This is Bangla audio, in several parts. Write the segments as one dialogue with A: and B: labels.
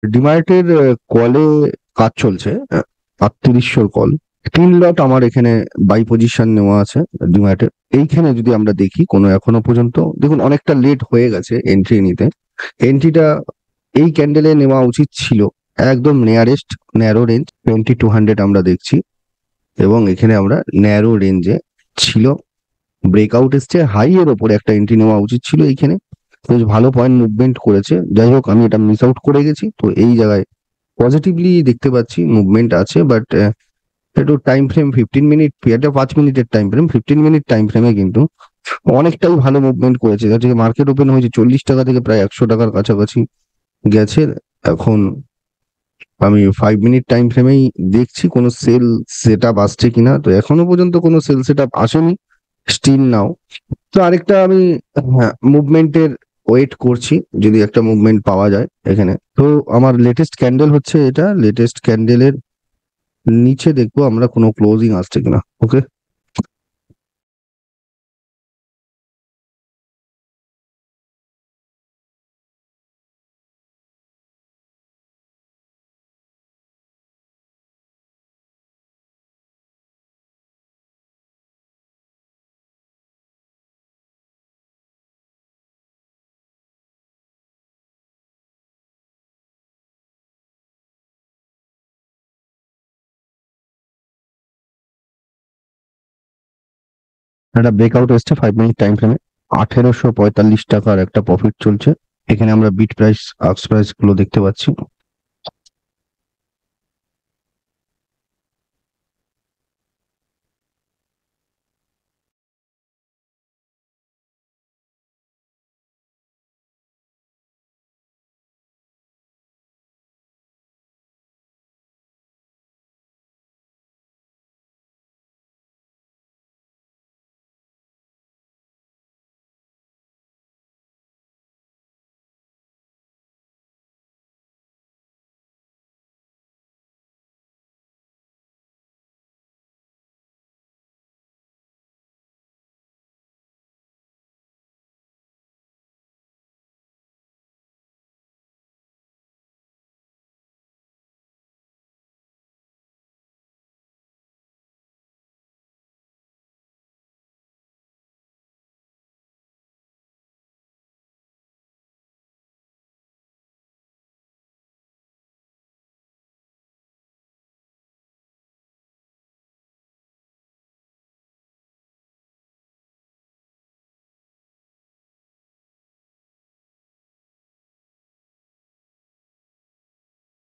A: ডিমার্টের কলে কাজ চলছে, 3800 কল। 3 লট আমার এখানে বাই পজিশন নেওয়া আছে ডিমার্টের। এইখানে যদি আমরা দেখি কোনো এখনো পর্যন্ত দেখুন অনেকটা লেট হয়ে গেছে এন্ট্রি নিতে। এন্ট্রিটা এই ক্যান্ডেলে নেওয়া উচিত ছিল, একদম নিয়ারেস্ট ন্যারো রেঞ্জ 2200 আমরা দেখছি, এবং এখানে আমরা ন্যারো রেঞ্জে ছিল। ব্রেকআউট এসছে, হাই এর ওপরে একটা এন্ট্রি নেওয়া উচিত ছিল এইখানে। বেশ ভালো পয়েন্ট মুভমেন্ট করেছে, যাই হোক আমি এটা মিস আউট করে গেছি। তো এই জায়গায় পজিটিভলি দেখতে পাচ্ছি মুভমেন্ট আছে, বাট একটু টাইম ফ্রেম 15 মিনিট, এটা 5 মিনিটের টাইম ফ্রেম, 15 মিনিট টাইম ফ্রেমে কিন্তু অনেকটাই ভালো মুভমেন্ট করেছে। যার থেকে মার্কেট ওপেন হয়েছে 40 টাকা থেকে প্রায় 100 টাকার কাছাকাছি গেছে। এখন আমি 5 মিনিট টাইম ফ্রেমেই দেখছি কোনো সেল সেট আপ আসছে কিনা। তো এখনো পর্যন্ত কোনো সেল সেট আপ আসেনি স্টিল নাও। তো আরেকটা আমি মুভমেন্টের ওয়েট করছি, যদি একটা মুভমেন্ট পাওয়া যায় এখানে। তো আমার লেটেস্ট ক্যান্ডেল হচ্ছে এটা, লেটেস্ট ক্যান্ডেলের নিচে দেখবো আমরা কোনো ক্লোজিং আসছে কিনা। ওকে, একটা ব্রেকআউট এসছে 5 মিনিট টাইম ফ্রেমে। 1845 টাকার একটা প্রফিট চলছে এখানে। আমরা বিট প্রাইস, আক্স প্রাইস গুলো দেখতে পাচ্ছি।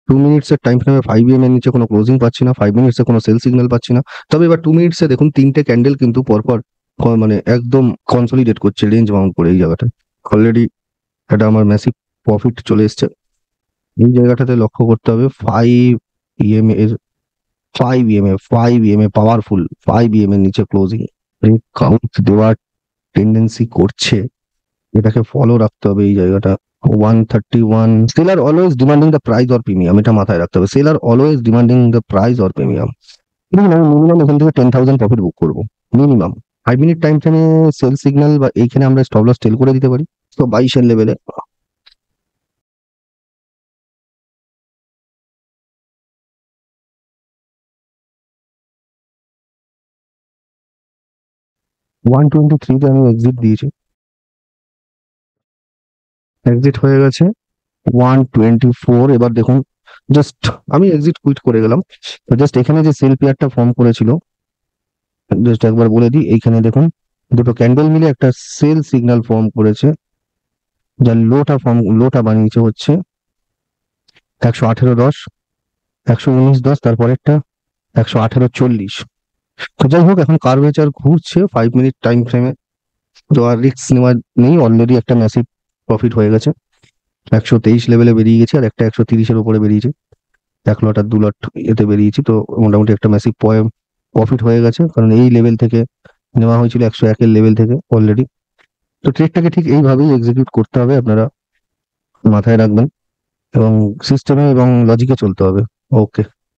A: 2 মিনিটস এর টাইম ফ্রেমে 5 এর নিচে কোনো ক্লোজিং পাচ্ছি না, 5 মিনিটস এ কোনো সেল সিগন্যাল পাচ্ছি না। তবে এবার 2 মিনিটস এ দেখুন তিনটে ক্যান্ডেল কিন্তু পরপর মানে একদম কনসলিডেট করছে রেঞ্জ বাউন্ড করে এই জায়গাটায়। অলরেডি এটা আমার ম্যাসিভ প্রফিট চলে এসছে এই জায়গাটাতে। লক্ষ্য করতে হবে 5 এর, 5 পাওয়ারফুল 5 এর নিচে ক্লোজিং কাউন্ট দেওয়ার টেন্ডেন্সি করছে, এটাকে ফলো রাখতে হবে এই জায়গাটা। 131, seller always demanding the price or premium, এটা মাথায় রাখতে হবে। Seller always demanding the price or premium. দেখুন আমি মিনিমাম এখান থেকে 10,000 প্রফিট বুক করবো মিনিমাম। 5 মিনিট টাইম ফ্রেমে সেল সিগন্যাল বা এইখানে আমরা স্টপ লস টেল করে দিতে পারি। তো 22 লেভেলে 123-তে আমি এক্সিট দিয়েছি, এক্সিট হয়ে গেছে 124। এবার দেখুন জাস্ট আমি এক্সিট কুইট করে গেলাম। তো জাস্ট এখানে যে সেল পেয়ারটা ফর্ম করেছিল, জাস্ট একবার বলে দিই, এইখানে দেখুন দুটো ক্যান্ডেল মিলে একটা সেল সিগন্যাল ফর্ম করেছে, যার লোটা বানিয়েছে হচ্ছে 118.10, 119.10, তারপরেরটা 118.40। তো যাই হোক এখন কার্ভেচার ঘুরছে 5 মিনিট টাইম ফ্রেমে। তো আর রিস্ক নেওয়া নেই, অলরেডি একটা ম্যাসিভ প্রফিট হয়ে গেছে। 123 লেভেলে বেরিয়ে গেছে, আর একটা 130-এর উপরে বেরিয়েছে। 1 লট আর 2 লট এতে বেরিয়েছি। তো মোটামুটি একটা ম্যাসিভ প্রফিট হয়ে গেছে, কারণ এই লেভেল থেকে নেওয়া হয়েছিল 101-এর লেভেল থেকে অলরেডি। তো ট্রেডটাকে ঠিক এইভাবেই এক্সিকিউট করতে হবে, আপনারা মাথায় রাখবেন, এবং সিস্টেমে এবং লজিকে চলতে হবে। ওকে।